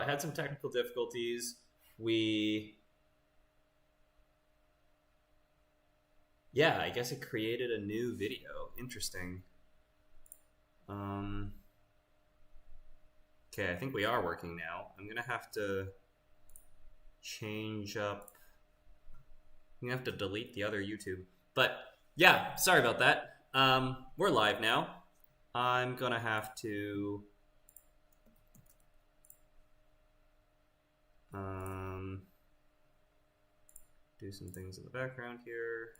had some technical difficulties. Yeah, I guess it created a new video. Interesting. Okay, I think we are working now. I'm gonna have to change up. I'm gonna have to delete the other YouTube. But yeah, sorry about that. We're live now. I'm gonna have to do some things in the background here.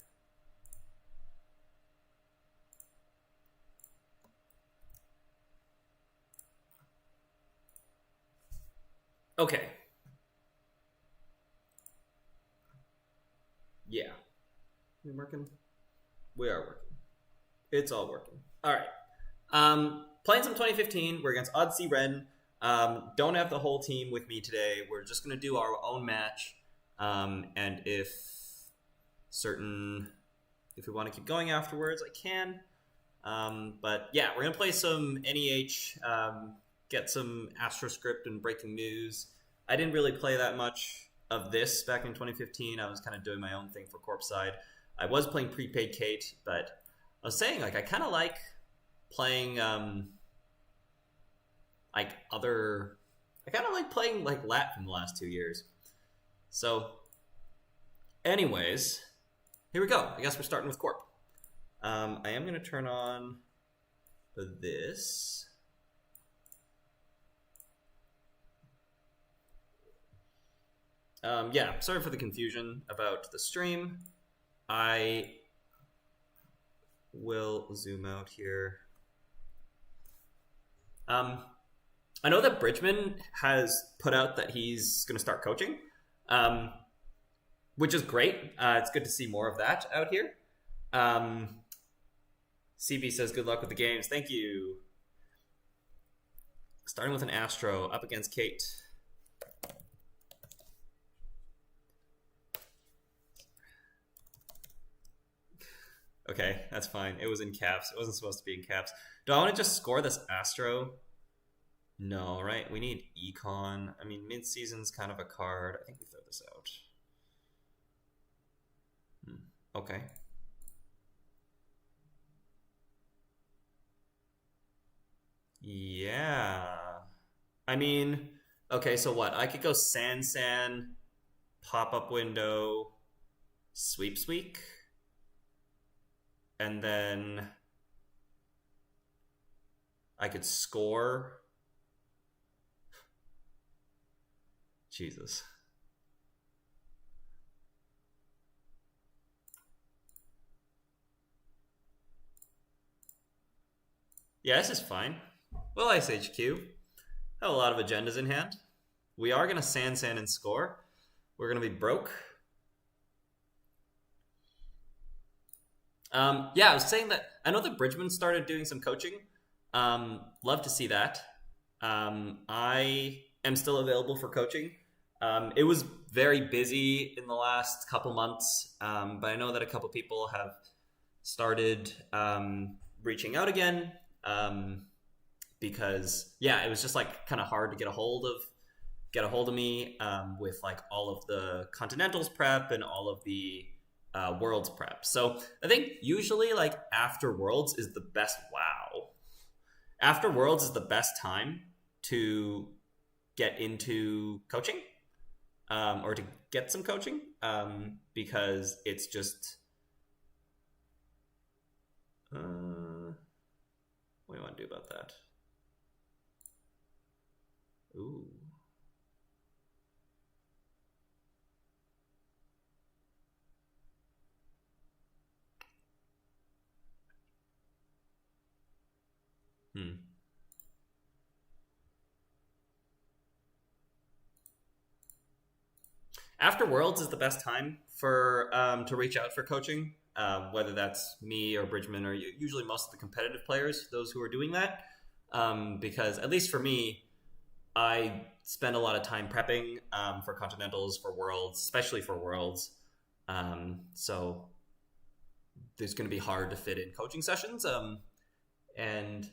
Okay. Yeah. We working? We are working. It's all working. All right. Playing some 2015. We're against Odyssey Ren. Don't have the whole team with me today. We're just going to do our own match. And if we want to keep going afterwards, I can. But yeah, we're going to play some NEH, get some AstroScript and breaking news. I didn't really play that much of this back in 2015. I was kind of doing my own thing for Corpse side. I was playing Prepaid Kate, but I was saying, like, I kind of like playing, I kind of like playing, like, Lat from the last 2 years. So, anyways, here we go. I guess we're starting with Corp. I am going to turn on this. Yeah, sorry for the confusion about the stream. I will zoom out here. I know that Bridgman has put out that he's going to start coaching, which is great. It's good to see more of that out here. CB says, good luck with the games. Thank you. Starting with an Astro up against Kate. Okay, that's fine. It was in caps. It wasn't supposed to be in caps. Do I want to just score this Astro? No, right? We need Econ. I mean, mid-season's kind of a card. I think we throw this out. Okay. Yeah. I mean, okay, so what? I could go San, pop-up window, sweep. And then I could score. Jesus. Yeah, this is fine. Well, Ice HQ. Have a lot of agendas in hand. We are going to San and score. We're going to be broke. Yeah, I was saying that I know that Bridgman started doing some coaching. Love to see that. I am still available for coaching. It was very busy in the last couple months, but I know that a couple people have started reaching out again because, yeah, it was just like kind of hard to get a hold of me with like all of the Continentals prep and all of the Worlds prep. So I think usually like after Worlds is the best. Wow. After Worlds is the best time to get into coaching or to get some coaching because it's just what do you want to do about that? Ooh. After Worlds is the best time for to reach out for coaching, whether that's me or Bridgman or usually most of the competitive players, those who are doing that. Because at least for me, I spend a lot of time prepping for Continentals, for Worlds, especially for Worlds. So there's going to be hard to fit in coaching sessions. And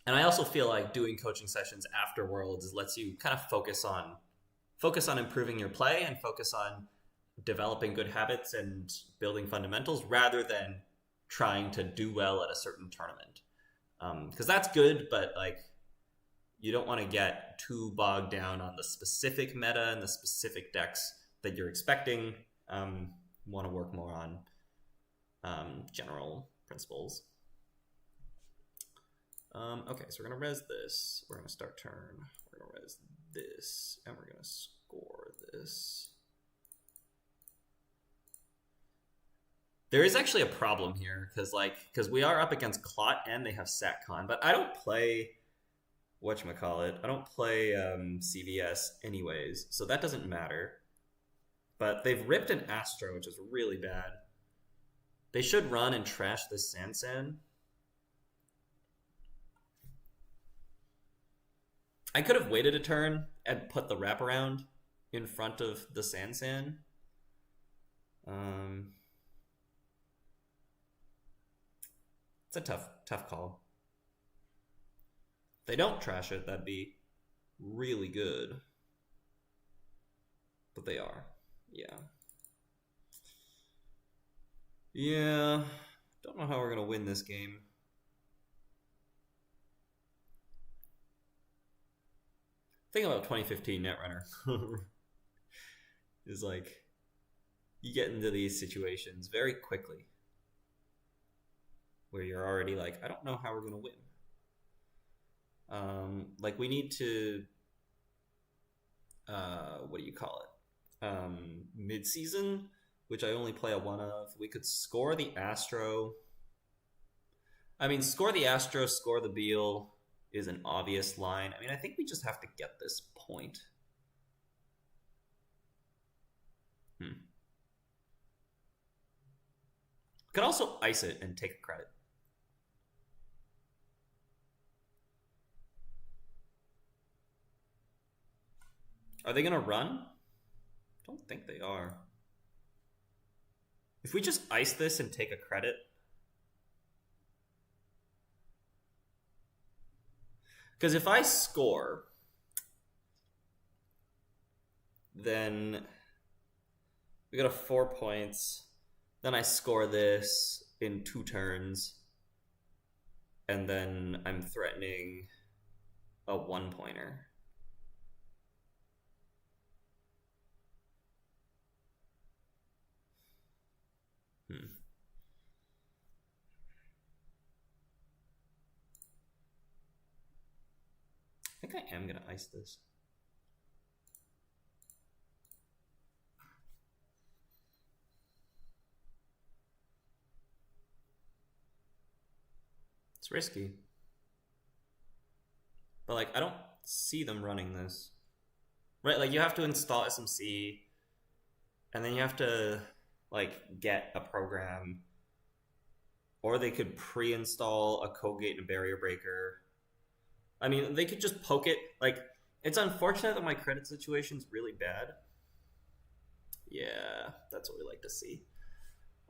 And I also feel like doing coaching sessions after Worlds lets you kind of focus on improving your play and focus on developing good habits and building fundamentals rather than trying to do well at a certain tournament. Because that's good, but like you don't want to get too bogged down on the specific meta and the specific decks that you're expecting. You want to work more on general principles. Okay, so we're going to res this. We're going to start turn. We're going to res this. And we're going to score this. There is actually a problem here because we are up against Clot and they have SatCon, but I don't play whatchamacallit. I don't play CVS anyways, so that doesn't matter. But they've ripped an Astro, which is really bad. They should run and trash this Sansan. I could have waited a turn and put the wraparound in front of the Sansan. It's a tough call. If they don't trash it, that'd be really good. But they are. Yeah. Yeah. Don't know how we're going to win this game. Thing about 2015 Netrunner is like you get into these situations very quickly where you're already like, I don't know how we're going to win. Like we need to, what do you call it? Mid-season, which I only play a 1 of. We could score the Astro. I mean, score the Astro, score the Beal is an obvious line. I mean, I think we just have to get this point. Could also ice it and take a credit. Are they going to run? I don't think they are. If we just ice this and take a credit. Because if I score, then we got a 4 points. Then I score this in 2 turns. And then I'm threatening a 1-pointer. I think I am going to ice this. It's risky. But like, I don't see them running this. Right, like you have to install SMC, and then you have to like get a program, or they could pre-install a code gate and a barrier breaker. I mean, they could just poke it. Like, it's unfortunate that my credit situation's really bad. Yeah, that's what we like to see.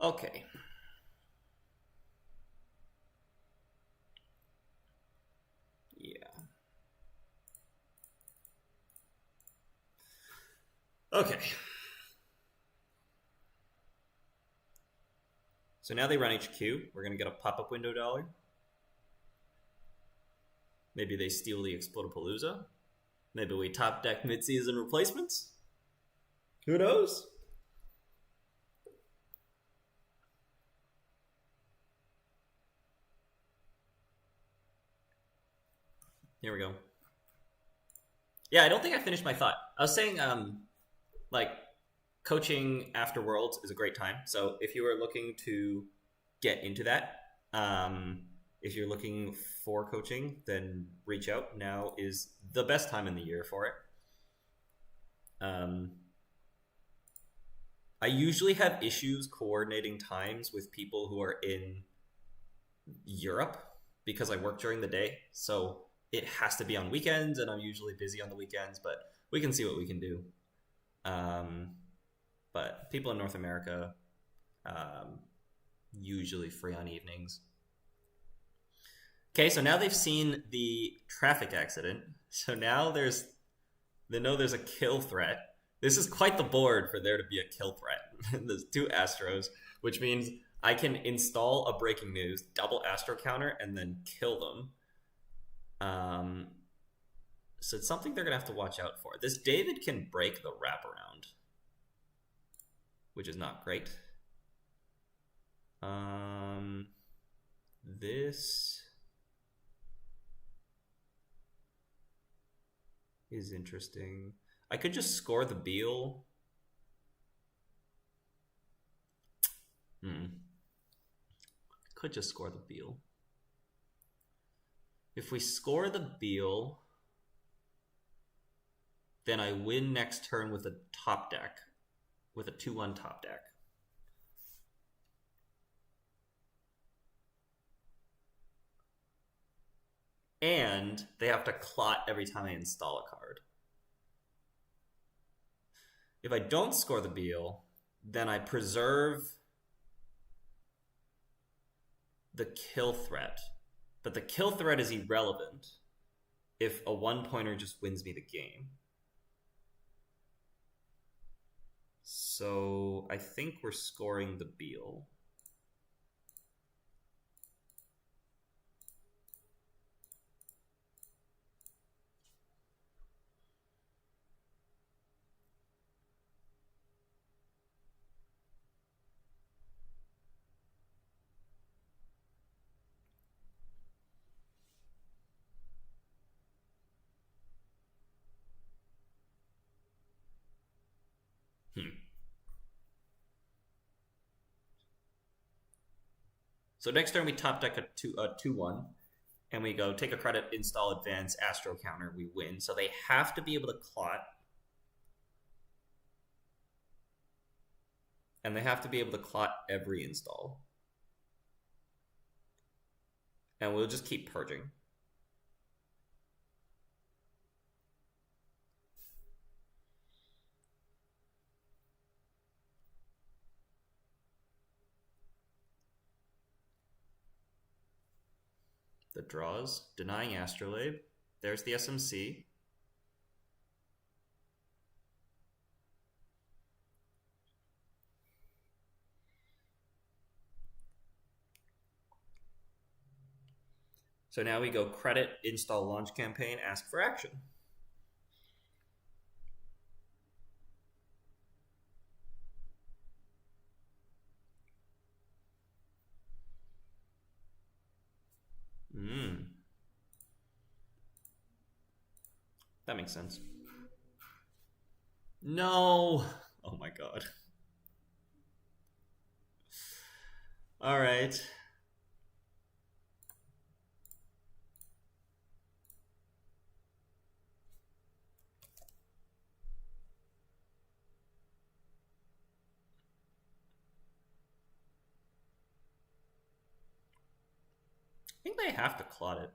Okay. Yeah. Okay. So now they run HQ. We're going to get a pop-up window dollar. Maybe they steal the Explodapalooza. Maybe we top deck mid-season replacements. Who knows? Here we go. Yeah, I don't think I finished my thought. I was saying, like, coaching after Worlds is a great time. So if you are looking to get into that, if you're looking for coaching, then reach out. Now is the best time in the year for it. I usually have issues coordinating times with people who are in Europe because I work during the day. So it has to be on weekends, and I'm usually busy on the weekends, but we can see what we can do. But people in North America, usually free on evenings. Okay, so now they've seen the traffic accident. So now they know there's a kill threat. This is quite the board for there to be a kill threat. There's 2 Astros, which means I can install a breaking news, double Astro counter, and then kill them. So it's something they're going to have to watch out for. This David can break the wraparound, which is not great. This is interesting. I could just score the Beal. Could just score the Beal. If we score the Beal, then I win next turn with a top deck, with a 2-1 top deck. And they have to clot every time I install a card. If I don't score the Beal, then I preserve the kill threat. But the kill threat is irrelevant if a 1-pointer just wins me the game. So I think we're scoring the Beal. So next turn we top deck a 2-1, and we go take a credit, install, advance, Astro counter, we win. So they have to be able to clot. And they have to be able to clot every install. And we'll just keep purging. The draws, denying Astrolabe. There's the SMC. So now we go credit, install, launch campaign, ask for action. That makes sense. No. Oh my god. All right. I think they have to clot it.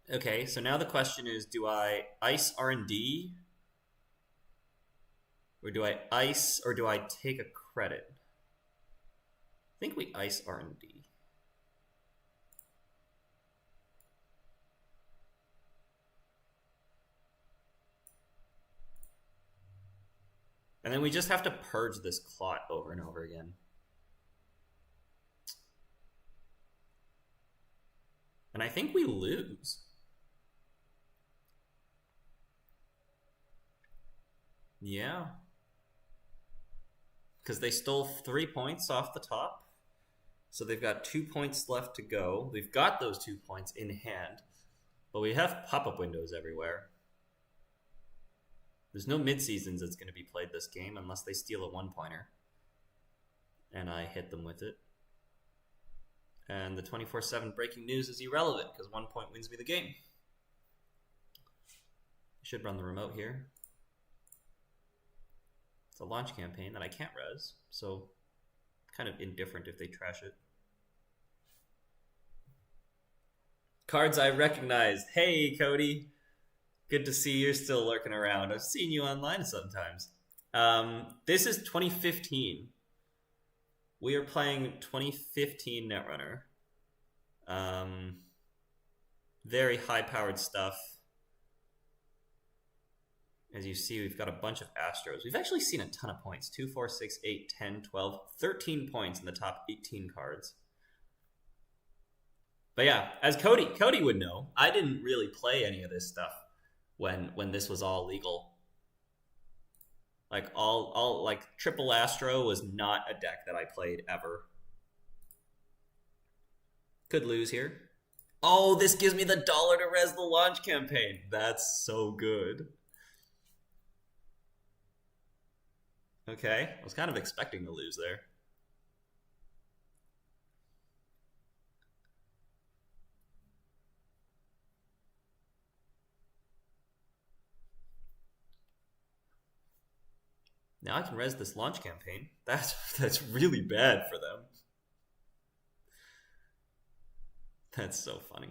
Okay, so now the question is, do I ice R&D? Or do I ice, or do I take a credit? I think we ice R&D. And then we just have to purge this clot over and over again. And I think we lose. Yeah. Because they stole 3 points off the top. So they've got 2 points left to go. We've got those 2 points in hand. But we have pop-up windows everywhere. There's no mid-seasons that's going to be played this game unless they steal a 1-pointer. And I hit them with it. And the 24/7 breaking news is irrelevant because 1 point wins me the game. I should run the remote here. It's a launch campaign that I can't res, so kind of indifferent if they trash it. Cards I recognized. Hey, Cody. Good to see you're still lurking around. I've seen you online sometimes. This is 2015. We are playing 2015 Netrunner. Very high-powered stuff. As you see, we've got a bunch of Astros. We've actually seen a ton of points. 2, 4, 6, 8, 10, 12, 13 points in the top 18 cards. But yeah, as Cody would know, I didn't really play any of this stuff when this was all legal. Like all like Triple Astro was not a deck that I played ever. Could lose here. Oh, this gives me the $1 to res the launch campaign. That's so good. Okay, I was kind of expecting to lose there. Now I can res this launch campaign. That's really bad for them. That's so funny.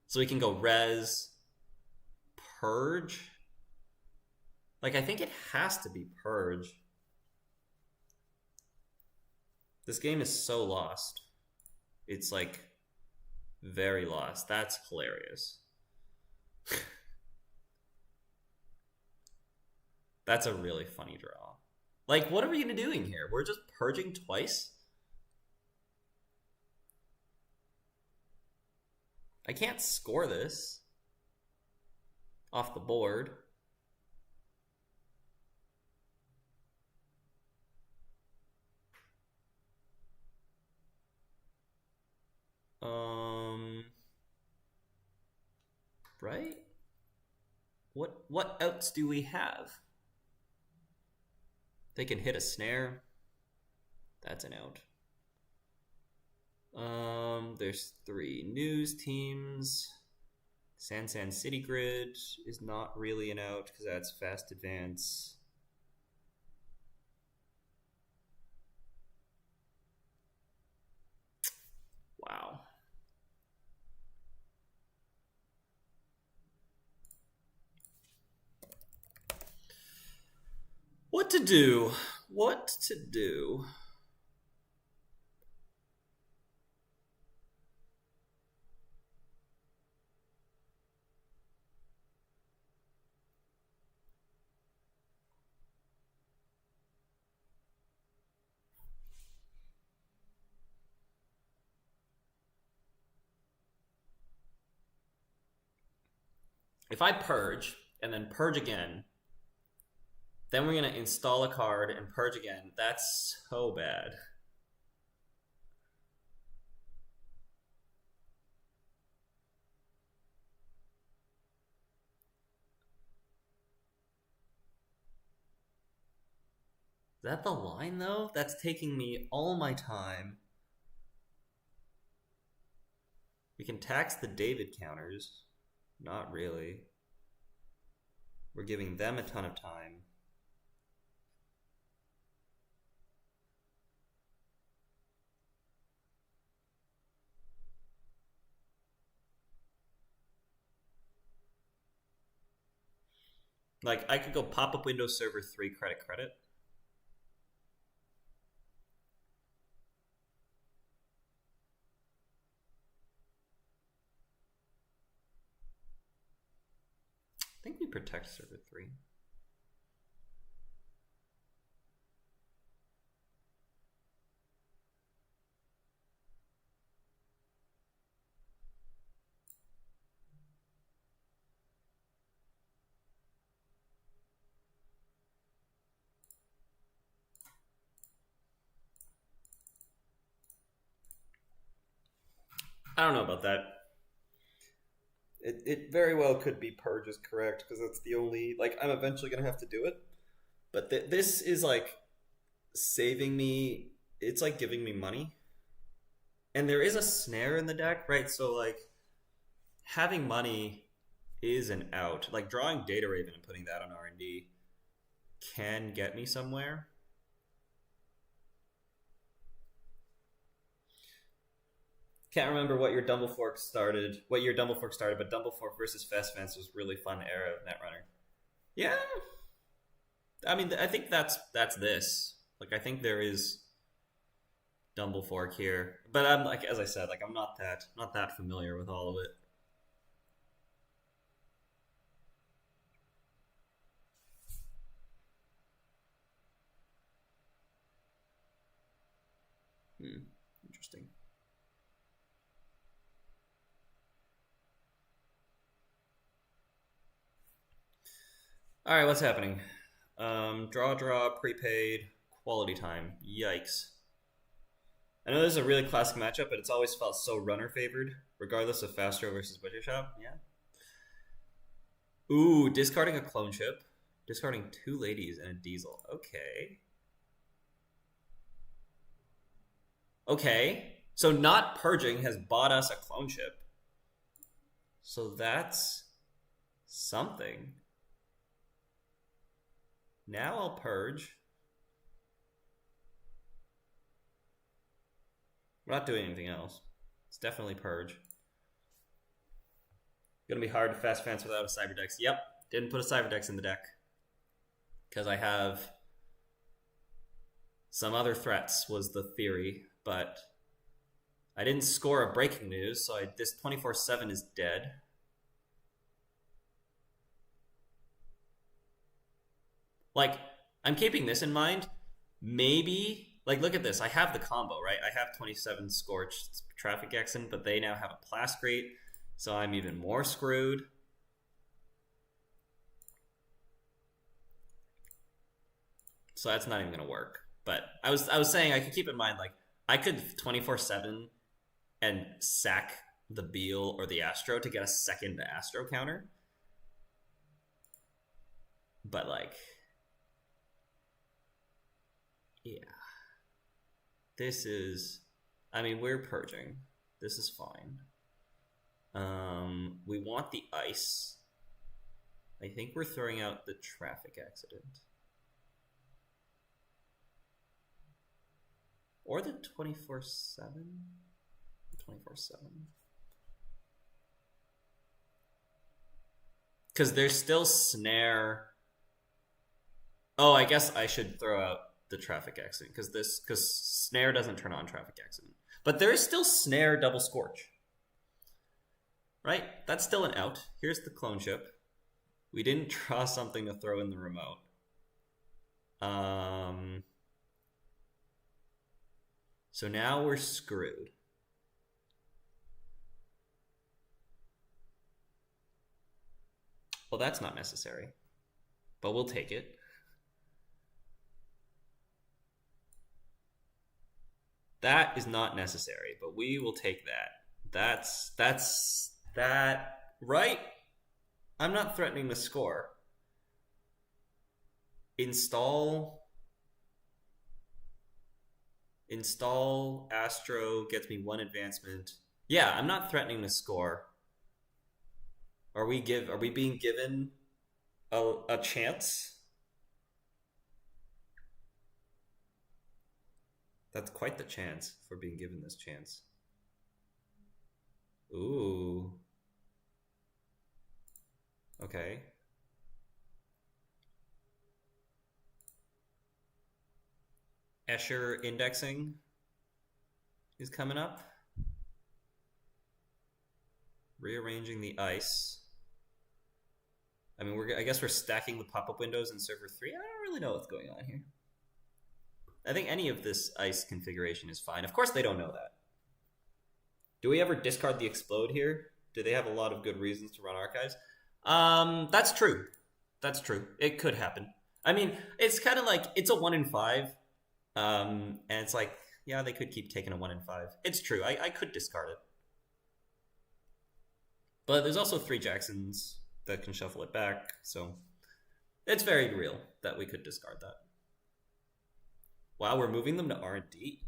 So we can go res, purge. Like, I think it has to be purge. This game is so lost. It's like very lost. That's hilarious. That's a really funny draw. Like, what are we gonna doing here? We're just purging twice? I can't score this off the board. Right? What outs do we have? They can hit a snare. That's an out. There's 3 news teams. San City Grid is not really an out because that's fast advance. Wow. What to do? What to do? If I purge and then purge again, then we're going to install a card and purge again. That's so bad. Is that the line, though? That's taking me all my time. We can tax the David counters. Not really. We're giving them a ton of time. Like, I could go pop-up Windows Server 3 credit. I think we protect Server 3. I don't know about that. It very well could be purge is correct because that's the only, like, I'm eventually gonna have to do it, but this is like saving me. It's like giving me money, and there is a snare in the deck, right? So like having money is an out. Like drawing Data Raven and putting that on R&D can get me somewhere. Can't remember what year Dumblefork started, but Dumblefork versus Fast Fence was really fun era of Netrunner. Yeah. I mean, I think that's this. Like, I think there is Dumblefork here, but I'm like, as I said, like I'm not that familiar with all of it. Interesting. All right, what's happening? Draw, prepaid, quality time. Yikes. I know this is a really classic matchup, but it's always felt so runner favored, regardless of Fastro versus Butcher Shop. Yeah. Ooh, discarding a clone chip. Discarding 2 ladies and a diesel. Okay. Okay. So not purging has bought us a clone chip. So that's something. Now I'll purge. We're not doing anything else. It's definitely purge. Gonna be hard to fast fence without a Cyberdex. Yep, didn't put a Cyberdex in the deck. Because I have some other threats was the theory, but I didn't score a breaking news, so this 24/7 is dead. Like, I'm keeping this in mind. Maybe, like, look at this. I have the combo, right? I have 27 Scorched Traffic Exon, but they now have a Plascrete, so I'm even more screwed. So that's not even going to work. But I was saying I could keep in mind, like, I could 24/7 and sack the Beal or the Astro to get a second Astro counter. But, like, yeah. This is, I mean, we're purging. This is fine. We want the ice. I think we're throwing out the traffic accident. Or the 24/7? 24/7. Because there's still snare. Oh, I guess I should throw out the traffic accident because snare doesn't turn on traffic accident. But there is still snare double scorch. Right? That's still an out. Here's the clone chip. We didn't draw something to throw in the remote. So now we're screwed. Well, that's not necessary, but we'll take it. That is not necessary, but we will take that. That's that, right? I'm not threatening the score. Install Astro gets me 1 advancement. Yeah, I'm not threatening the score. Are we being given a chance? That's quite the chance for being given this chance. Ooh. Okay. Escher indexing is coming up. Rearranging the ice. I mean, I guess we're stacking the pop-up windows in server 3. I don't really know what's going on here. I think any of this ice configuration is fine. Of course they don't know that. Do we ever discard the explode here? Do they have a lot of good reasons to run archives? That's true. That's true. It could happen. I mean, it's kind of like, it's a 1 in 5. And it's like, yeah, they could keep taking a 1 in 5. It's true. I could discard it. But there's also 3 Jacksons that can shuffle it back. So it's very real that we could discard that. Wow, we're moving them to R&D.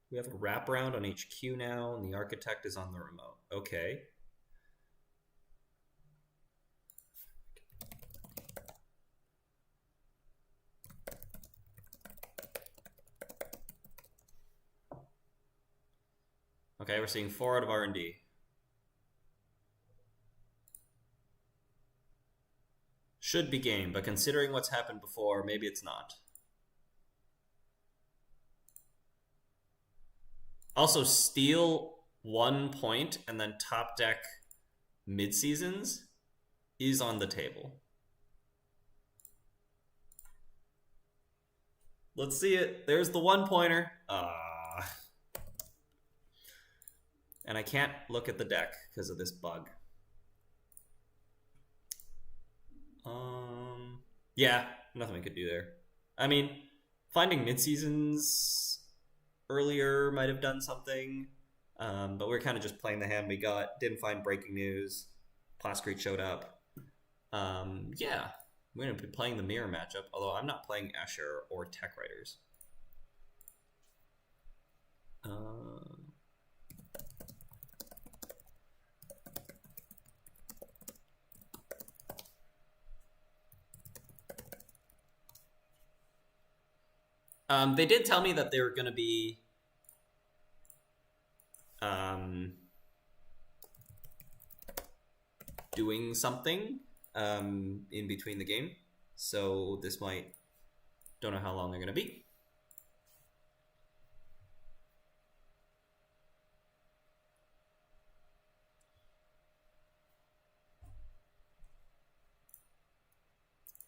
We have a wraparound on HQ now, and the architect is on the remote. Okay. Okay, we're seeing 4 out of R&D. Should be game, but considering what's happened before, maybe it's not. Also, steal 1 point and then top deck mid-seasons is on the table. Let's see it. There's the 1-pointer. And I can't look at the deck because of this bug. Yeah, nothing we could do there. I mean, finding mid-seasons earlier might have done something, but we're kind of just playing the hand we got. Didn't find breaking news. Classique showed up. Yeah, we're going to be playing the mirror matchup, although I'm not playing Escher or Tech Writers. They did tell me that they were going to be doing something in between the game. So this might, don't know how long they're going to be.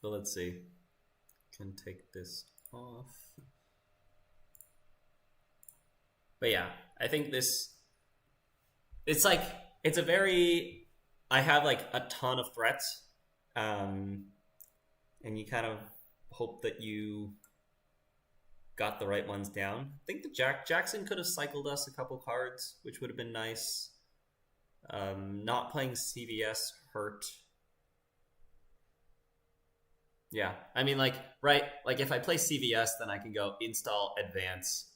But let's see. Can take this off. But yeah, I think this, it's like, it's a very, I have like a ton of threats, and you kind of hope that you got the right ones down. I think the Jackson could have cycled us a couple cards, which would have been nice. Not playing CVS hurt. Yeah, I mean, like, right, like if I play CVS, then I can go install advance,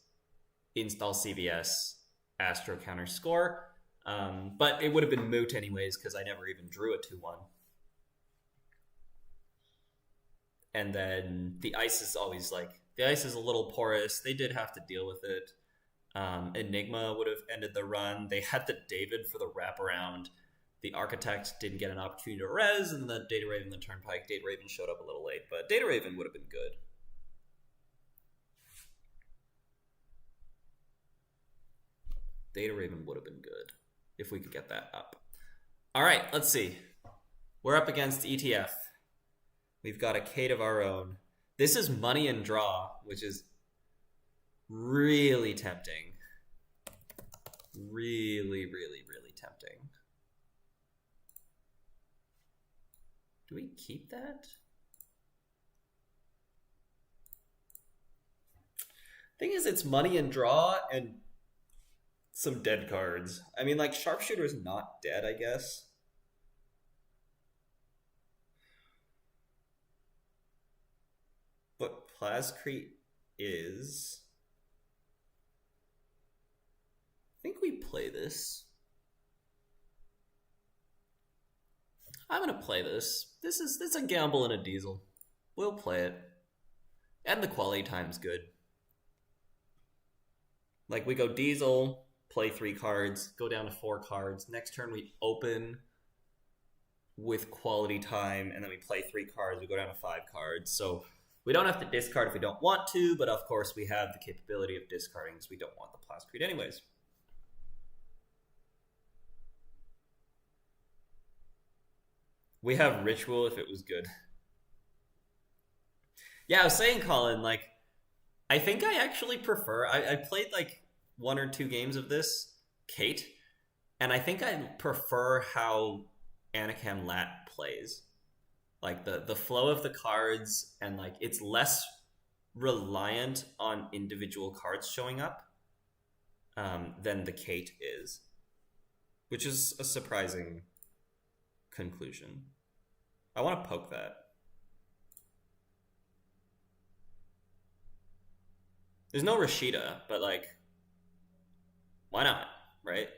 install CVS, Astro counter score. But it would have been moot anyways because I never even drew a 2-1. And then the ice is always like, the ice is a little porous. They did have to deal with it. Enigma would have ended the run. They had the David for the wraparound. The Architect didn't get an opportunity to res, and the Data Raven, the Turnpike. Data Raven showed up a little late, but Data Raven would have been good. Data Raven would have been good if we could get that up. All right, let's see. We're up against ETF. We've got a Kate of our own. This is money and draw, which is really tempting. Really, really, really tempting. Do we keep that? Thing is, it's money and draw and some dead cards. I mean, like, Sharpshooter is not dead, I guess. But Plascrete is. I think we play this. I'm gonna play this. It's a gamble and a diesel. We'll play it. And the quality time's good. Like, we go diesel, play 3 cards, go down to 4 cards. Next turn we open with quality time, and then we play 3 cards, we go down to 5 cards. So we don't have to discard if we don't want to, but of course we have the capability of discarding because we don't want the Plascrete anyways. We have Ritual if it was good. Yeah, I was saying, Colin, like, I think I actually prefer, I played like 1 or 2 games of this, Kate, and I think I prefer how Anacam Lat plays. Like, the flow of the cards, and like, it's less reliant on individual cards showing up than the Kate is, which is a surprising conclusion. I want to poke that. There's no Rashida, but like, why not, right?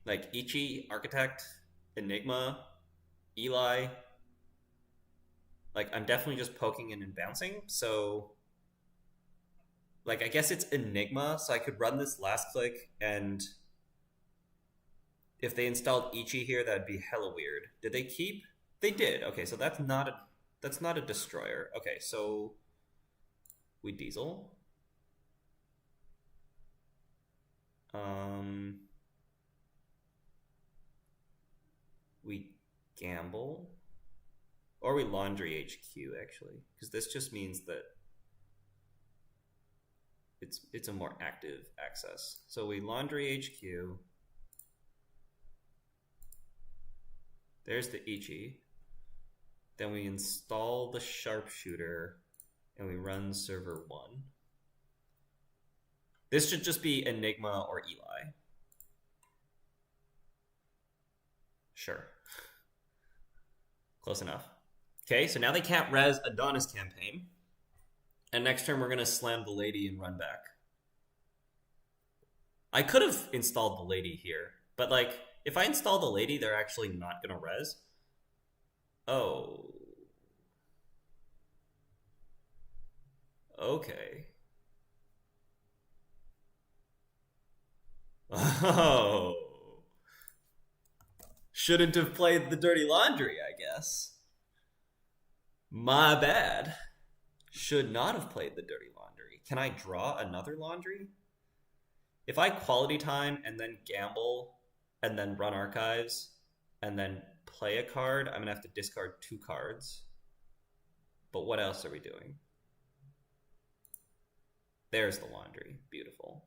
Like, Ichi, Architect, Enigma, Eli. Like, I'm definitely just poking in and bouncing, so Like, I guess it's Enigma, so I could run this last click, and if they installed Ichi here, that'd be hella weird. Did they keep? They did. Okay, so that's not a destroyer. Okay, so we diesel. We gamble, or we laundry HQ actually, because this just means that it's a more active access. So we laundry HQ. There's the Ichi. Then we install the sharpshooter and we run server 1. This should just be Enigma or Eli. Sure. Close enough. Okay, so now they can't res Adonis campaign. And next turn we're going to slam the lady and run back. I could have installed the lady here, but like, if I install the lady, they're actually not going to res. Oh. Okay. Oh. Shouldn't have played the dirty laundry, I guess. My bad. Should not have played the dirty laundry. Can I draw another laundry? If I quality time and then gamble and then run archives and then play a card, I'm going to have to discard 2 cards. But what else are we doing? There's the laundry. Beautiful.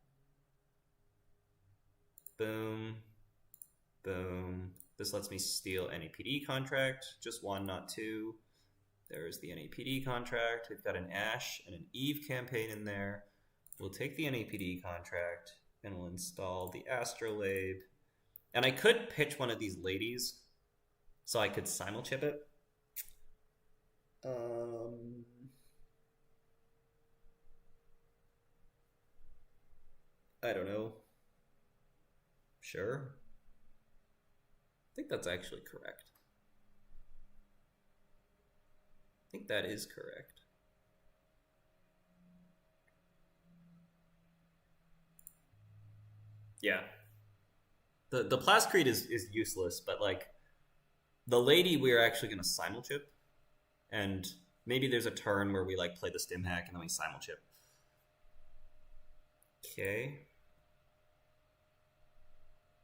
Boom. Boom. This lets me steal NAPD contract. Just 1, not 2. There's the NAPD contract. We've got an Ash and an Eve campaign in there. We'll take the NAPD contract and we'll install the Astrolabe. And I could pitch one of these ladies so I could simulchip it. I don't know. Sure. I think that's actually correct. I think that is correct. Yeah. The Plascrete is useless, but like the lady we're actually going to simulchip, and maybe there's a turn where we like play the stim hack and then we simulchip. Okay.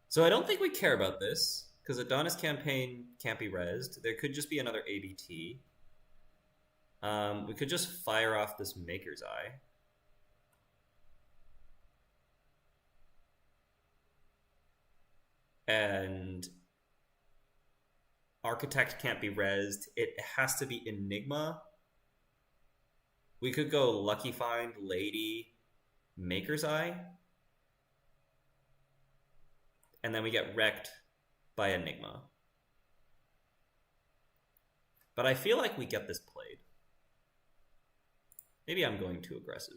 So I don't think we care about this because Adonis campaign can't be rezzed. There could just be another ABT. We could just fire off this Maker's Eye. And Architect can't be rezzed. It has to be Enigma. We could go Lucky Find, Lady, Maker's Eye. And then we get wrecked by Enigma. But I feel like we get this played. Maybe I'm going too aggressive.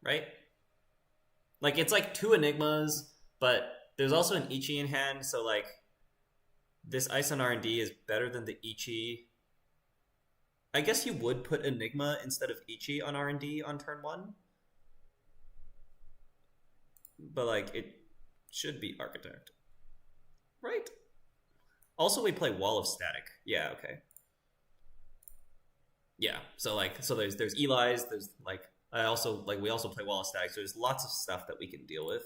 Right? Like, it's like 2 Enigmas, but there's also an Ichi in hand, so like, this Ice on R&D is better than the Ichi. I guess you would put Enigma instead of Ichi on R&D on turn 1. But like, it should be Architect. Right? Also, we play Wall of Static. Yeah, okay. Yeah, so like, so there's Eli's, there's like, we also play Wall of Static, so there's lots of stuff that we can deal with.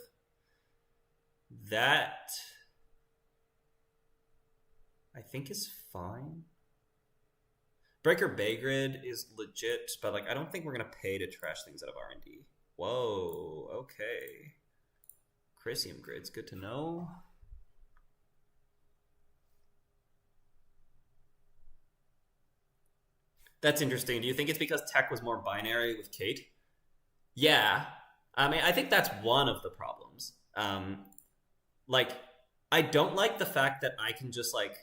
That, I think, is fine. Breaker Bay Grid is legit, but like, I don't think we're gonna pay to trash things out of R&D. Whoa, okay. Crisium Grid's good to know. That's interesting. Do you think it's because tech was more binary with Kate? Yeah. I mean, I think that's one of the problems. Like, I don't like the fact that I can just like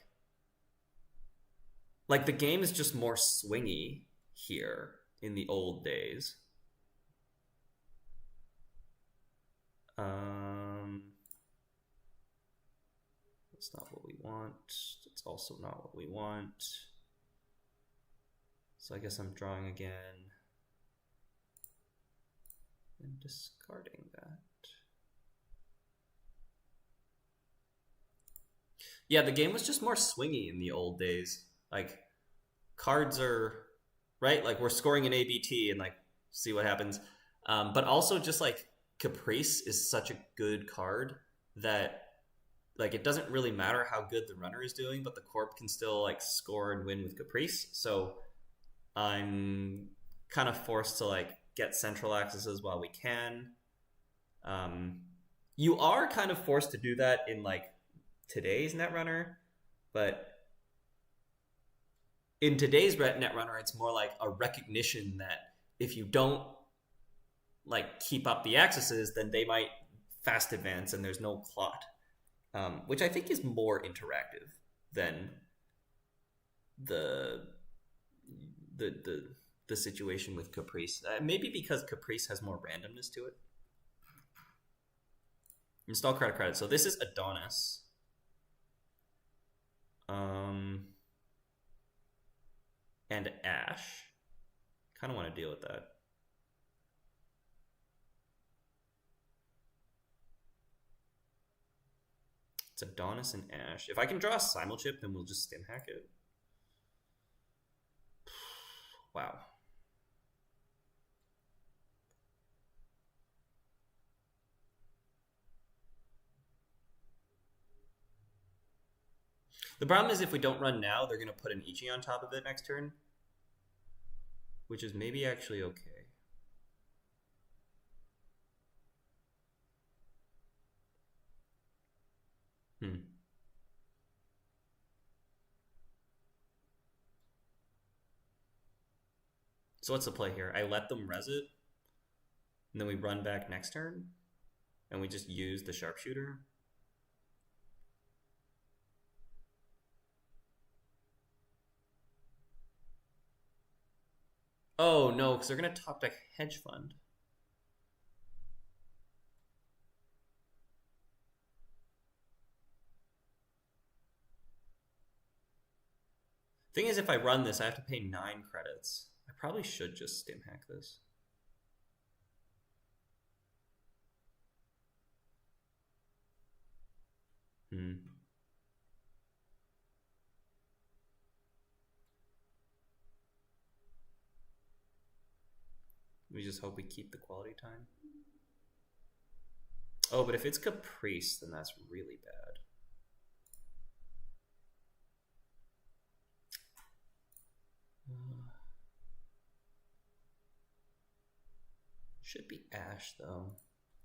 the game is just more swingy here in the old days. That's not what we want. That's also not what we want. So I guess I'm drawing again and discarding that. Yeah, the game was just more swingy in the old days. Like, cards are, right? Like, we're scoring an ABT and, like, see what happens. But also just, like, Caprice is such a good card that, like, it doesn't really matter how good the runner is doing, but the corp can still, like, score and win with Caprice. So I'm kind of forced to, like, get central accesses while we can. You are kind of forced to do that in, like, today's Netrunner, but in today's Netrunner, it's more like a recognition that if you don't, like, keep up the accesses, then they might fast advance and there's no clot, which I think is more interactive than the situation with Caprice. Maybe because Caprice has more randomness to it. Install credit. So this is Adonis. And Ash. Kind of want to deal with that. It's Adonis and Ash. If I can draw a Simulchip, then we'll just stim hack it. Wow. The problem is if we don't run now, they're going to put an Ichi on top of it next turn, which is maybe actually okay. So what's the play here? I let them res it, and then we run back next turn, and we just use the sharpshooter. Oh no, because they're going to top deck hedge fund. Thing is, if I run this, I have to pay 9 credits. I probably should just stim hack this. We just hope we keep the quality time. Oh, but if it's Caprice, then that's really bad. Should be Ash, though.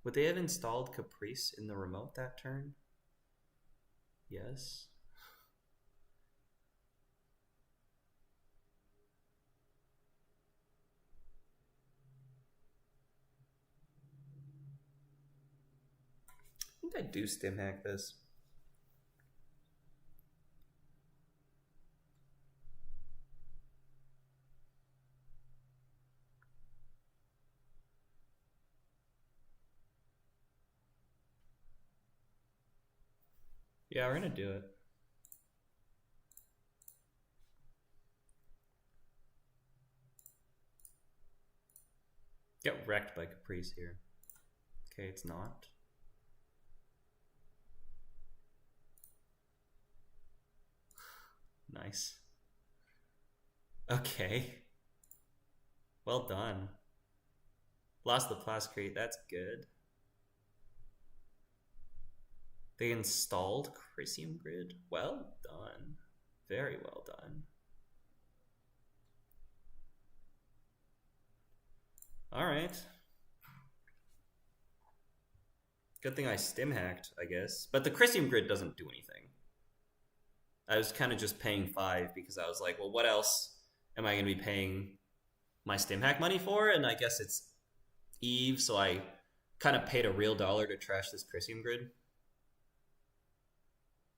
Would they have installed Caprice in the remote that turn? Yes. I think I do stim hack this. Yeah, we're gonna do it. Get wrecked by Caprice here. Okay, it's not. Nice. Okay. Well done. Lost the Classique, that's good. They installed Crisium Grid. Well done. Very well done. Alright. Good thing I stim hacked, I guess. But the Crisium Grid doesn't do anything. I was kind of just paying 5 because I was like, well, what else am I going to be paying my stim hack money for? And I guess it's Eve, so I kind of paid a real dollar to trash this Crisium Grid.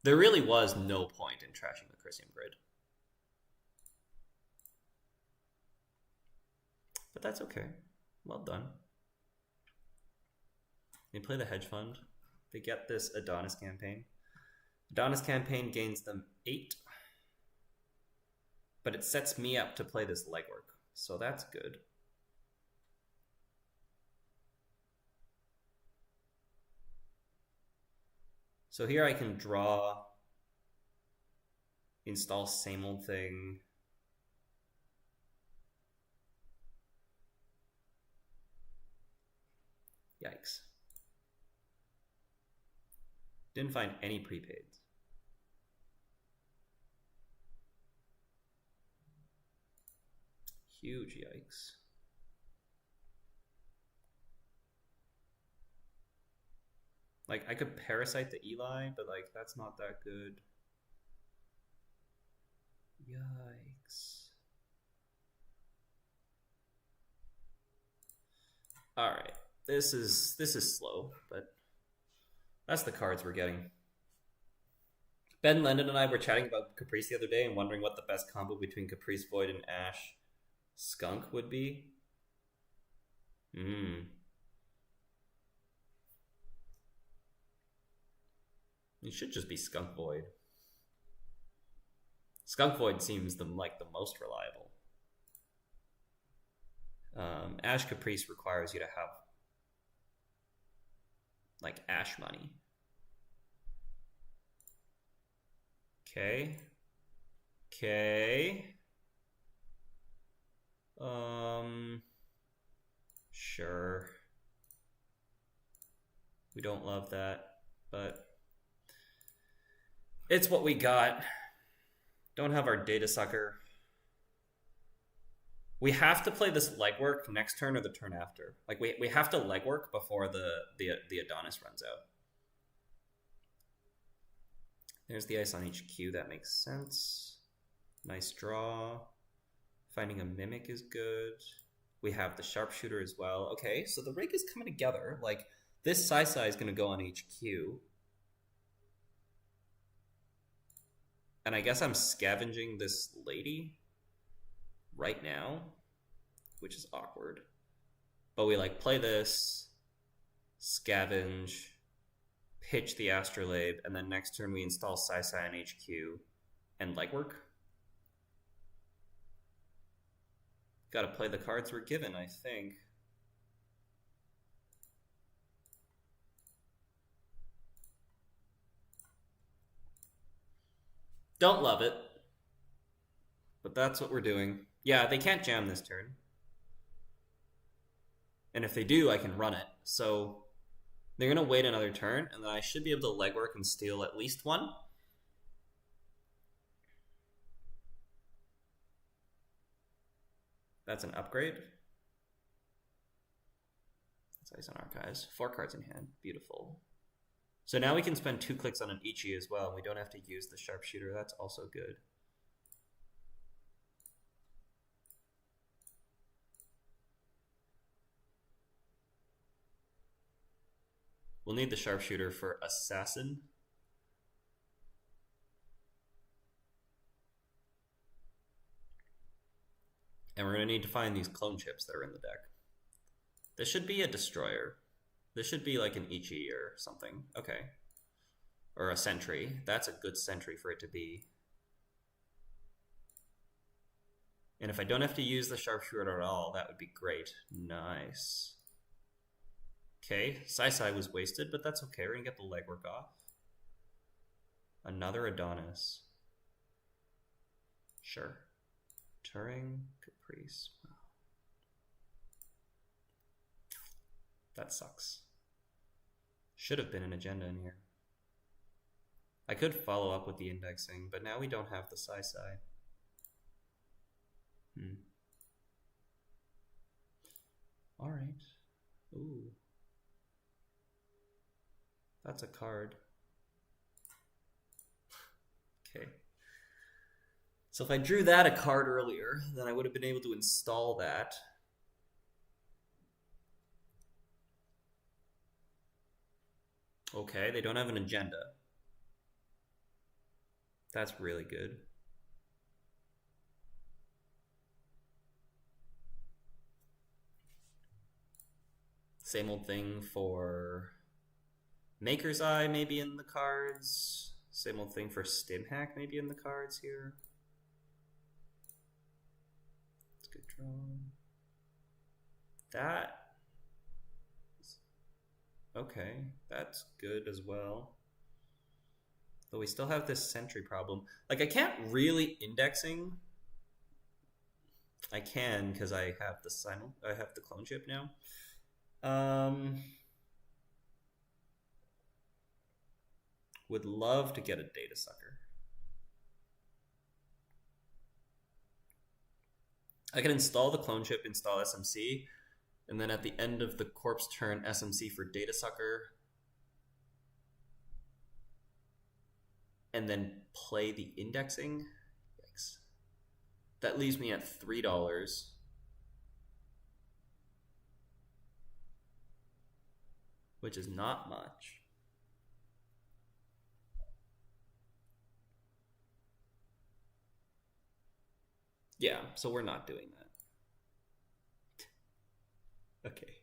There really was no point in trashing the Crisium Grid. But that's okay. Well done. They play the hedge fund. They get this Adonis campaign. Adonis campaign gains them 8. But it sets me up to play this legwork, so that's good. So here I can draw, install same old thing. Yikes. Didn't find any prepaids. Huge yikes. Like, I could parasite the Eli, but like, that's not that good. Yikes. All right, this is slow, but that's the cards we're getting. Ben Lennon and I were chatting about Caprice the other day and wondering what the best combo between Caprice Void and Ash Skunk would be. It should just be Skunk Void. Skunk Void seems the most reliable. Ash Caprice requires you to have like Ash money. Okay. Sure. We don't love that, but it's what we got. Don't have our data sucker. We have to play this legwork next turn or the turn after. Like we have to legwork before the Adonis runs out. There's the ice on HQ, that makes sense. Nice draw. Finding a mimic is good. We have the sharpshooter as well. Okay, so the rig is coming together. Like, this Sai is gonna go on HQ. And I guess I'm scavenging this lady right now, which is awkward. But we like play this, scavenge, pitch the Astrolabe, and then next turn we install Sai on HQ and legwork. Gotta play the cards we're given, I think. Don't love it, but that's what we're doing. Yeah, they can't jam this turn. And if they do, I can run it. So they're gonna wait another turn, and then I should be able to legwork and steal at least one. That's an upgrade. That's ice on archives. 4 cards in hand. Beautiful. So now we can spend 2 clicks on an Ichi as well. We don't have to use the sharpshooter. That's also good. We'll need the sharpshooter for assassin. And we're going to need to find these clone chips that are in the deck. This should be a destroyer. This should be like an Ichi or something. Okay. Or a sentry. That's a good sentry for it to be. And if I don't have to use the sharpshooter at all, that would be great. Nice. Okay, Sai was wasted, but that's okay. We're going to get the legwork off. Another Adonis. Sure. Turing, Caprice. Wow. That sucks. Should have been an agenda in here. I could follow up with the indexing, but now we don't have the Sai. Alright. Ooh. That's a card. Okay. So if I drew that a card earlier, then I would have been able to install that. Okay, they don't have an agenda. That's really good. Same old thing for Maker's Eye maybe in the cards. Same old thing for Stimhack maybe in the cards here. good draw. That. Okay, that's good as well. Though we still have this sentry problem. Like, I can't really indexing. I can because I have the clone chip now. Would love to get a data sucker. I can install the clone chip, install SMC, and then at the end of the corpse turn, SMC for data sucker, and then play the indexing. Yikes. That leaves me at $3, which is not much. Yeah, so we're not doing that. Okay.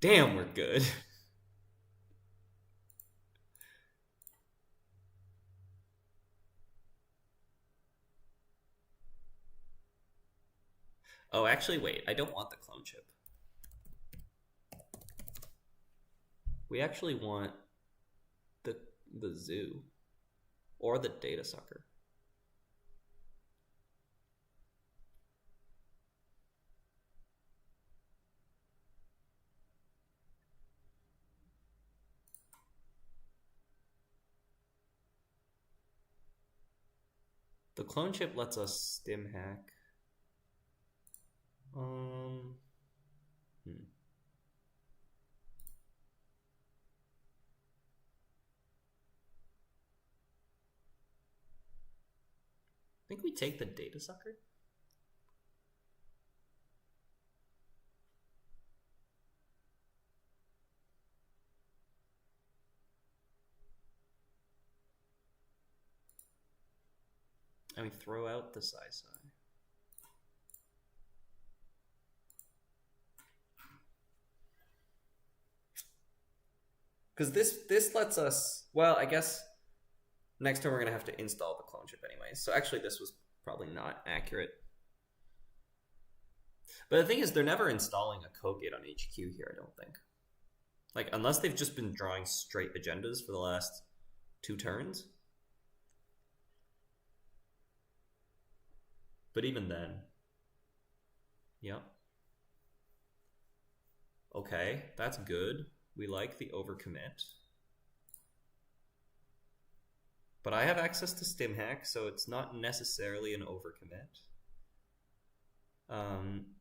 Damn, we're good. Oh, actually, wait. I don't want the clone chip. We actually want the zoo or the data sucker. The clone chip lets us stim hack. I think we take the data sucker. And we throw out the Sai. Because this lets us, well, I guess next turn we're gonna have to install the clone chip anyway. So actually this was probably not accurate. But the thing is, they're never installing a code gate on HQ here, I don't think. Like, unless they've just been drawing straight agendas for the last 2 turns. But even then, yep. Okay, that's good. We like the overcommit. But I have access to stim hack, so it's not necessarily an overcommit.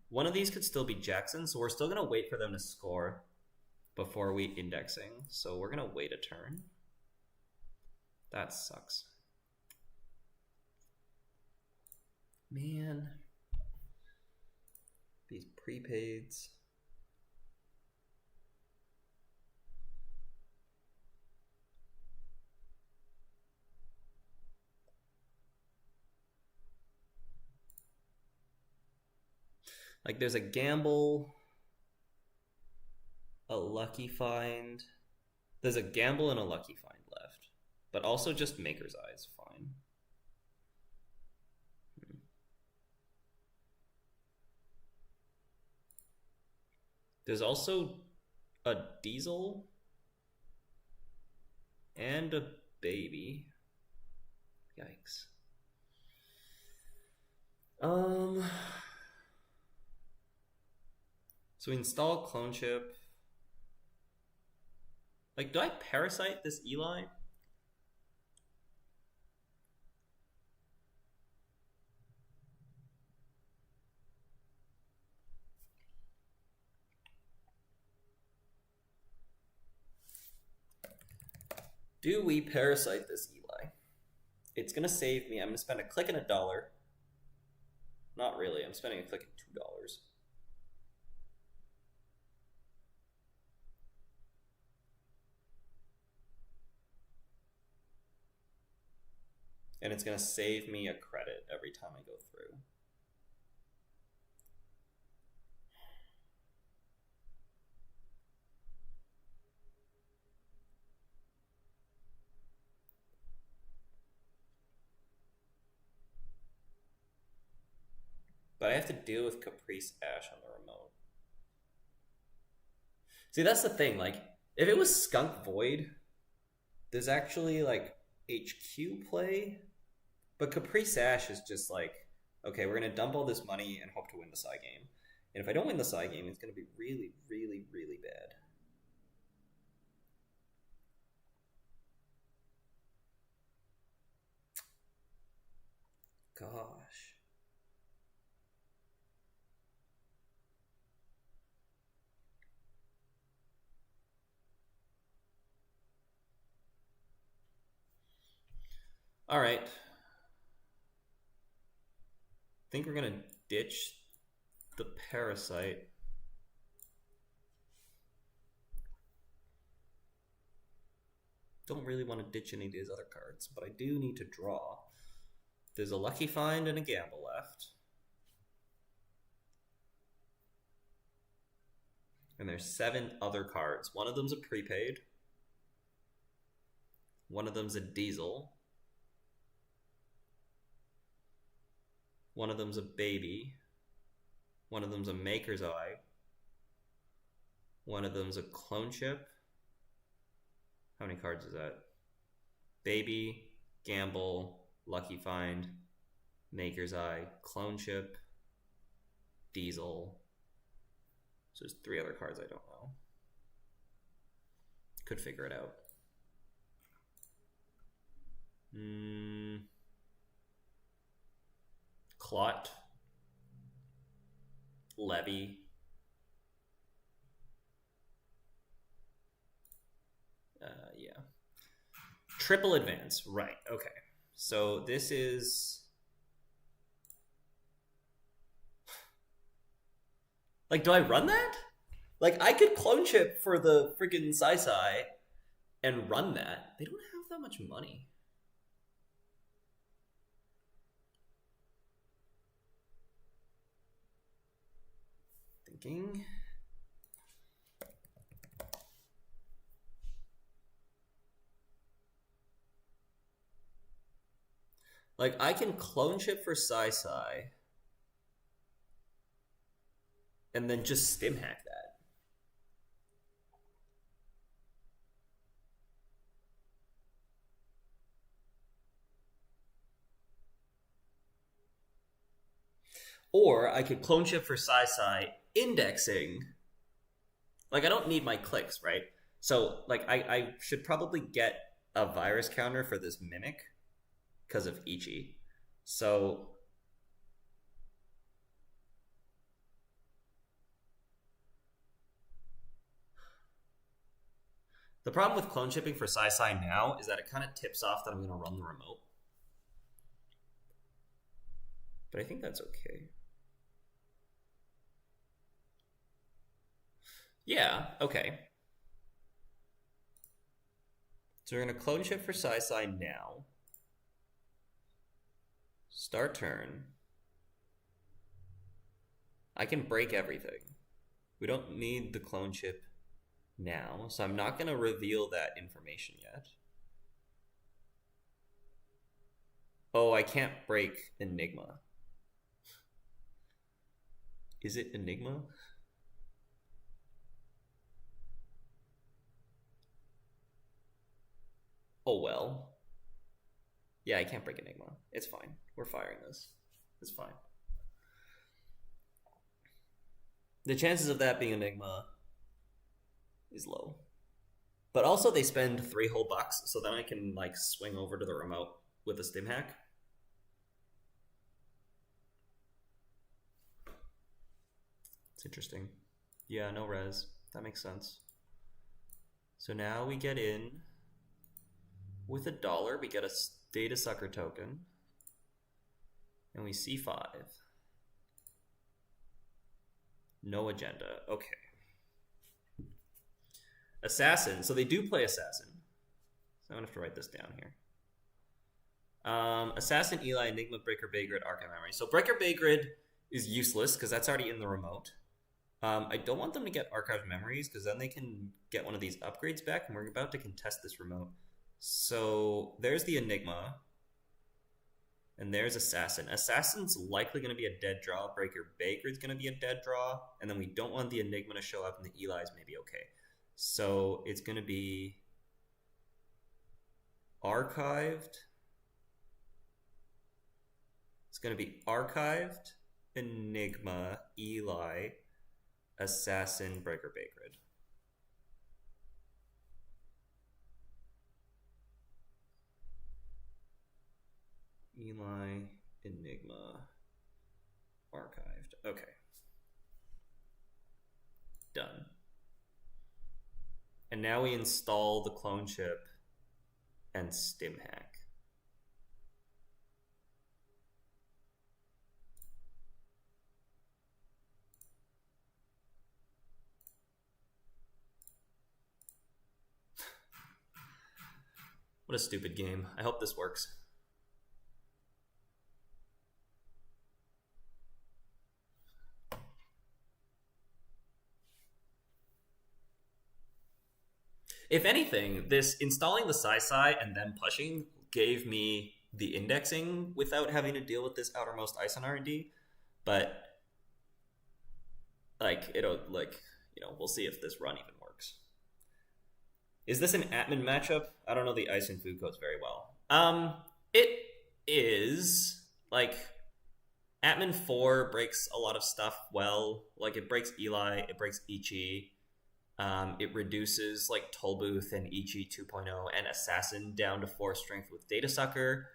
One of these could still be Jackson, so we're still going to wait for them to score before we indexing. So we're going to wait a turn. That sucks. Man. These prepaids. Like, there's a gamble, a lucky find. There's a gamble and a lucky find left, but also just Maker's Eye is fine. There's also a Diesel and a baby. Yikes. So we install clone chip. Like, do I parasite this Eli? Do we parasite this Eli? It's gonna save me. I'm gonna spend a click and $1. Not really. I'm spending a click and $2. And it's going to save me a credit every time I go through. But I have to deal with Caprice Ash on the remote. See, that's the thing. Like, if it was Skunk Void, there's actually, like, HQ play. But Caprice Ash is just like, okay, we're going to dump all this money and hope to win the side game. And if I don't win the side game, it's going to be really, really, really bad. Gosh. All right. I think we're going to ditch the Parasite. Don't really want to ditch any of these other cards, but I do need to draw. There's a Lucky Find and a Gamble left. And there's 7 other cards. One of them's a prepaid. One of them's a Diesel. One of them's a Baby. One of them's a Maker's Eye. One of them's a Clone Chip. How many cards is that? Baby, Gamble, Lucky Find, Maker's Eye, Clone Chip, Diesel. So there's 3 other cards I don't know. Could figure it out. Clot. Levy. Yeah. Triple advance. Right. Okay. So this is... Like, do I run that? Like, I could Clone Chip for the freaking Sai and run that. They don't have that much money. Thinking... Like, I can Clone Chip for Sai and then just stim hack that. Or I could Clone Chip for Sai indexing. Like, I don't need my clicks, right? So, like, I should probably get a virus counter for this Mimic because of Ichi. So the problem with Clone Chipping for Sai now is that it kind of tips off that I'm going to run the remote. But I think that's okay. Yeah, okay. So we're going to Clone Chip for Sai now. Start turn. I can break everything. We don't need the Clone Chip now, so I'm not going to reveal that information yet. Oh, I can't break Enigma. Is it Enigma? Oh well. Yeah, I can't break Enigma. It's fine. We're firing this. It's fine. The chances of that being Enigma is low. But also they spend 3 whole bucks, so then I can like swing over to the remote with a stim hack. It's interesting. Yeah, no res. That makes sense. So now we get in with $1. We get a Data Sucker token. And we C5. No agenda. Okay. Assassin. So they do play Assassin. So I'm going to have to write this down here. Assassin, Eli, Enigma, Breaker, Baygrid, Archive Memory. So Breaker, Baygrid is useless because that's already in the remote. I don't want them to get Archive Memories because then they can get one of these upgrades back, and we're about to contest this remote. So there's the Enigma. And there's Assassin. Assassin's likely going to be a dead draw. Breaker Baker's going to be a dead draw. And then we don't want the Enigma to show up, and the Eli's maybe okay. So it's going to be archived. It's going to be archived, Enigma, Eli, Assassin, Breaker Bakered. Eli, Enigma, archived. Okay. Done. And now we install the clone chip and stim hack. What a stupid game. I hope this works. If anything, this installing the sci and then pushing gave me the indexing without having to deal with this outermost ISON R&D. But like it'll we'll see if this run even works. Is this an admin matchup? I don't know the ISON food codes very well. It is like admin 4 breaks a lot of stuff well. Like it breaks Eli, it breaks Ichi. It reduces like Tollbooth and Ichi 2.0 and Assassin down to 4 strength with Data Sucker.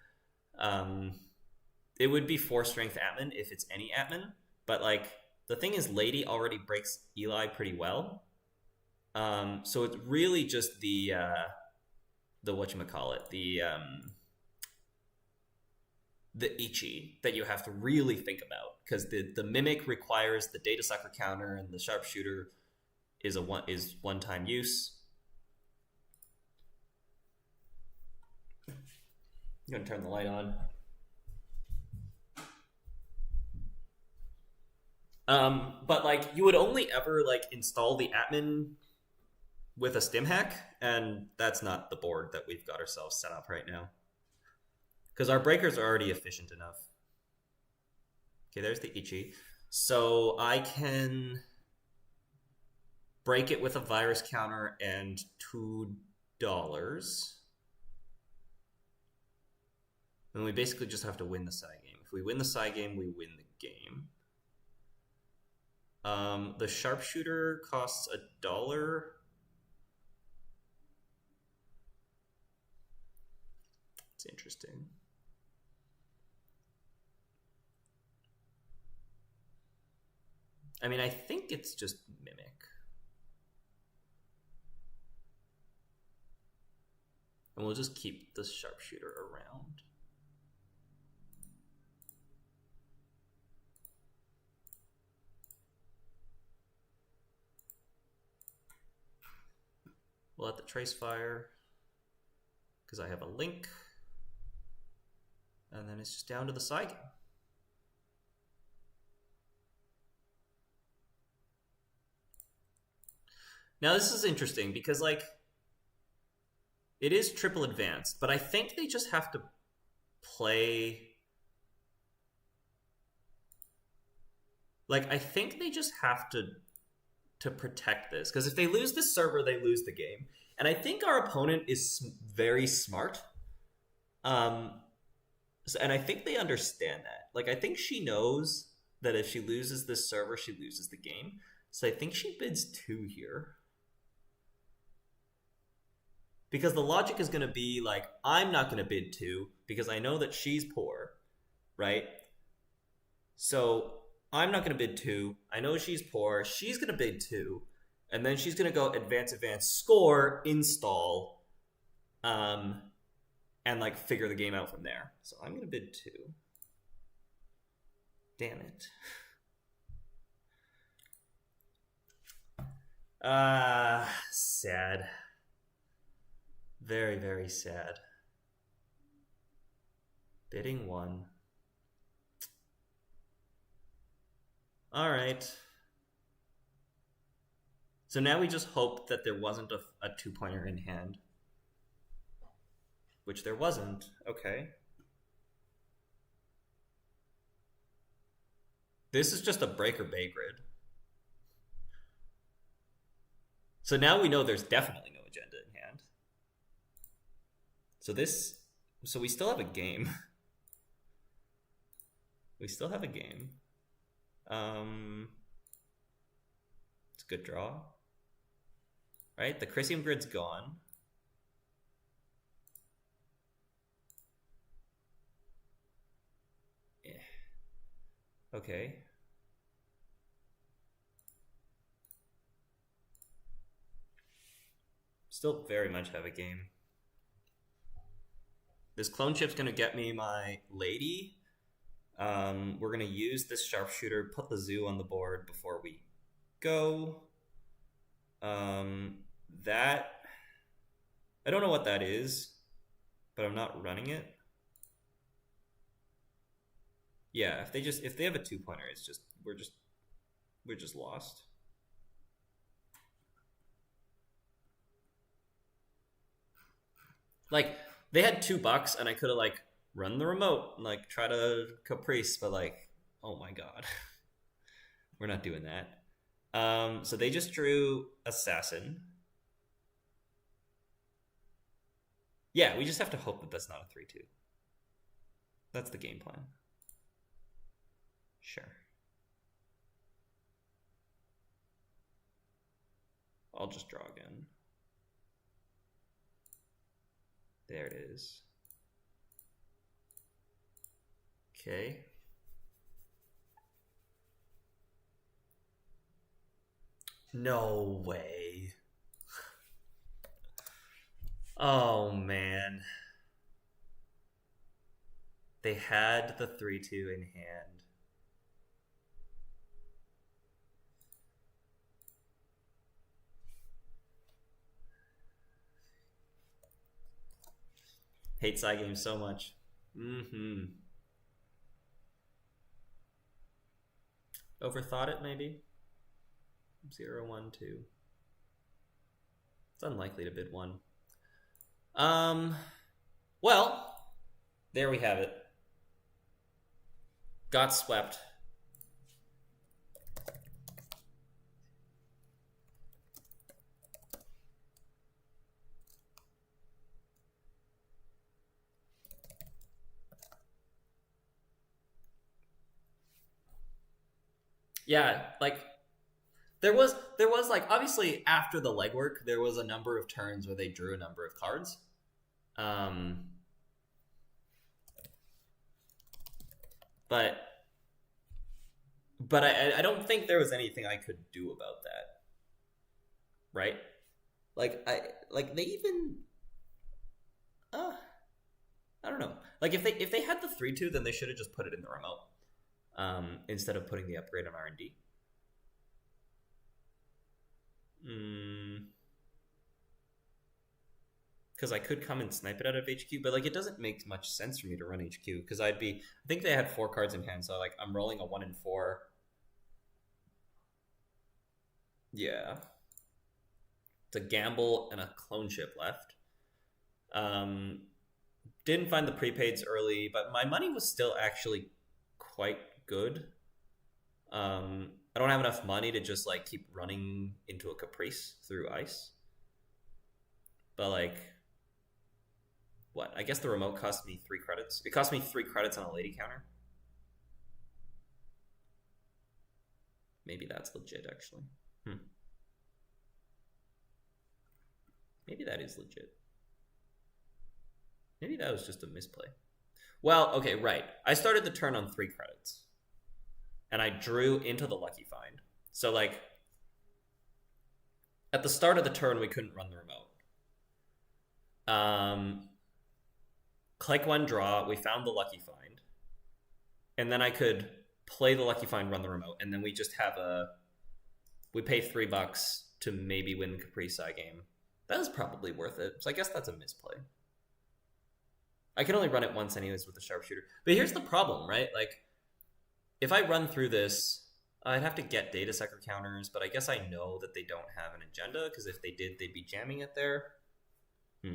It would be 4 strength admin if it's any admin, but like the thing is Lady already breaks Eli pretty well. So it's really just the whatchamacallit, the Ichi that you have to really think about, because the Mimic requires the Data Sucker counter and the Sharpshooter is one-time use. I'm gonna turn the light on. But like you would only ever like install the admin with a stim hack, and that's not the board that we've got ourselves set up right now, because our breakers are already efficient enough. Okay, there's the Ichi. So I can break it with a virus counter and $2. And we basically just have to win the side game. If we win the side game, we win the game. The Sharpshooter costs $1. It's interesting. I mean, I think it's just Mimic. And we'll just keep the Sharpshooter around. We'll let the trace fire, because I have a link. And then it's just down to the side game. Now this is interesting because like it is triple advanced, but I think they just have to play. Like I think they just have to protect this, because if they lose this server, they lose the game. And I think our opponent is very smart. And I think they understand that. Like I think she knows that if she loses this server, she loses the game. So I think she bids 2 here. Because the logic is going to be like, I'm not going to bid 2 because I know that she's poor, right? So I'm not going to bid 2. I know she's poor. She's going to bid 2. And then she's going to go advance, score, install, and like figure the game out from there. So I'm going to bid 2. Damn it. Sad. Very, very sad. Bidding 1. All right. So now we just hope that there wasn't a 2-pointer in hand. Which there wasn't. Okay. This is just a break or bay grid. So now we know there's definitely no agenda in hand. So we still have a game. We still have a game. It's a good draw. Right? The Chrysium grid's gone. Yeah. Okay. Still very much have a game. This clone chip's gonna get me my lady. We're gonna use this sharpshooter, put the zoo on the board before we go. That I don't know what that is, but I'm not running it. Yeah, if they have a 2-pointer, it's just we're just lost. Like, they had $2 and I could have like run the remote and like try to caprice, but like, oh my god. We're not doing that. So they just drew Assassin. Yeah, we just have to hope that that's not a 3-2. That's the game plan. Sure. I'll just draw again. There it is. Okay. No way. Oh, man. They had the 3-2 in hand. Hate side games so much. Overthought it, maybe? 0, 1, 2. It's unlikely to bid 1. Well, there we have it. Got swept. Yeah, like there was like, obviously after the legwork, there was a number of turns where they drew a number of cards. But I don't think there was anything I could do about that. Right? Like they even I don't know. Like if they had the 3-2, then they should have just put it in the remote. Instead of putting the upgrade on R&D. Because I could come and snipe it out of HQ, but like it doesn't make much sense for me to run HQ because I think they had 4 cards in hand, so like I'm rolling a 1 and 4. Yeah. It's a gamble and a clone chip left. Didn't find the prepaids early, but my money was still actually quite good. I don't have enough money to just like keep running into a caprice through ice. But like, what? I guess the remote cost me 3 credits. It cost me 3 credits on a lady counter. Maybe that's legit, actually. Maybe that is legit. Maybe that was just a misplay. Well, okay, right. I started the turn on 3 credits. And I drew into the Lucky Find. So, like, at the start of the turn, we couldn't run the remote. Click 1 draw, we found the Lucky Find. And then I could play the Lucky Find, run the remote, and then we just have we pay $3 to maybe win the Caprice side game. That was probably worth it. So I guess that's a misplay. I can only run it once anyways with the sharpshooter. But here's the problem, right? Like, if I run through this, I'd have to get data sector counters, but I guess I know that they don't have an agenda, because if they did, they'd be jamming it there. So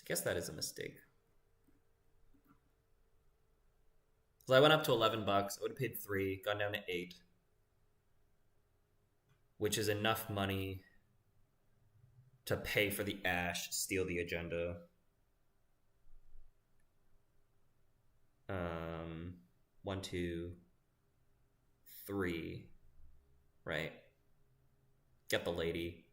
I guess that is a mistake. So I went up to $11. I would have paid 3, gone down to 8, which is enough money to pay for the Ash, steal the agenda. 1, 2, 3, right? Get the lady.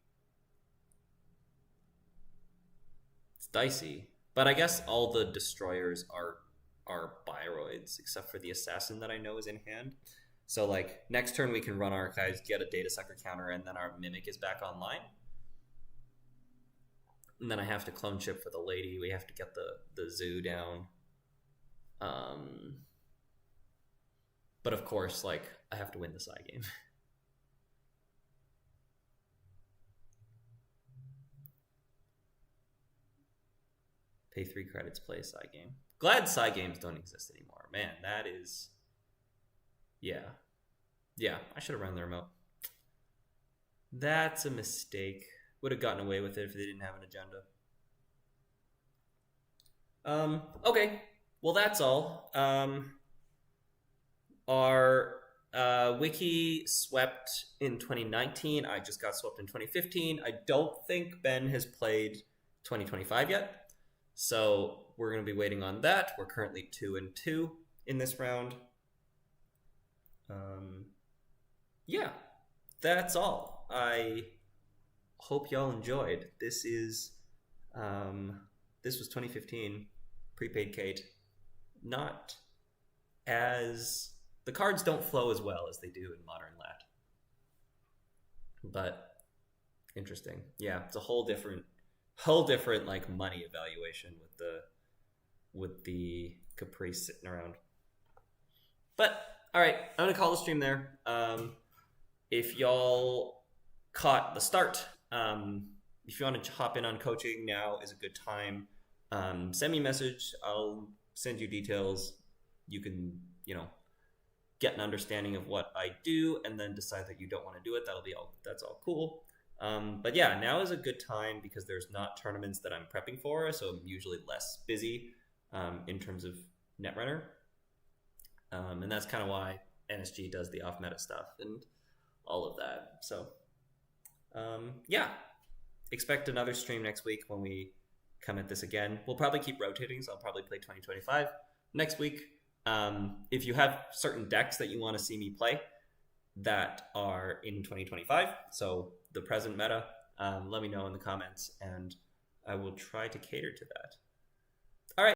It's dicey, but I guess all the destroyers are Bioroids, except for the assassin that I know is in hand. So like next turn we can run archives, get a data sucker counter, and then our mimic is back online. And then I have to clone chip for the lady. We have to get the zoo down. But of course, like I have to win the side game. Pay 3 credits, play a side game. Glad side games don't exist anymore. Man, that is... Yeah. Yeah, I should have run the remote. That's a mistake. Would have gotten away with it if they didn't have an agenda. Okay. Well, that's all. Our wiki swept in 2019. I just got swept in 2015. I don't think Ben has played 2025 yet. So we're going to be waiting on that. We're currently 2-2 in this round. Yeah, that's all. I hope y'all enjoyed. This was 2015, prepaid Kate. Not as... The cards don't flow as well as they do in Modern Lat. But interesting. Yeah, it's a whole different like money evaluation with the Caprice sitting around. But all right, I'm gonna call the stream there. If y'all caught the start, if you want to hop in on coaching, now is a good time. Send me a message. I'll send you details. You can, get an understanding of what I do, and then decide that you don't want to do it. That's all cool. But yeah, now is a good time because there's not tournaments that I'm prepping for, so I'm usually less busy in terms of Netrunner. And that's kind of why NSG does the off-meta stuff and all of that. So yeah, expect another stream next week when we come at this again. We'll probably keep rotating, so I'll probably play 2025 next week. If you have certain decks that you want to see me play that are in 2025, so the present meta, let me know in the comments, and I will try to cater to that.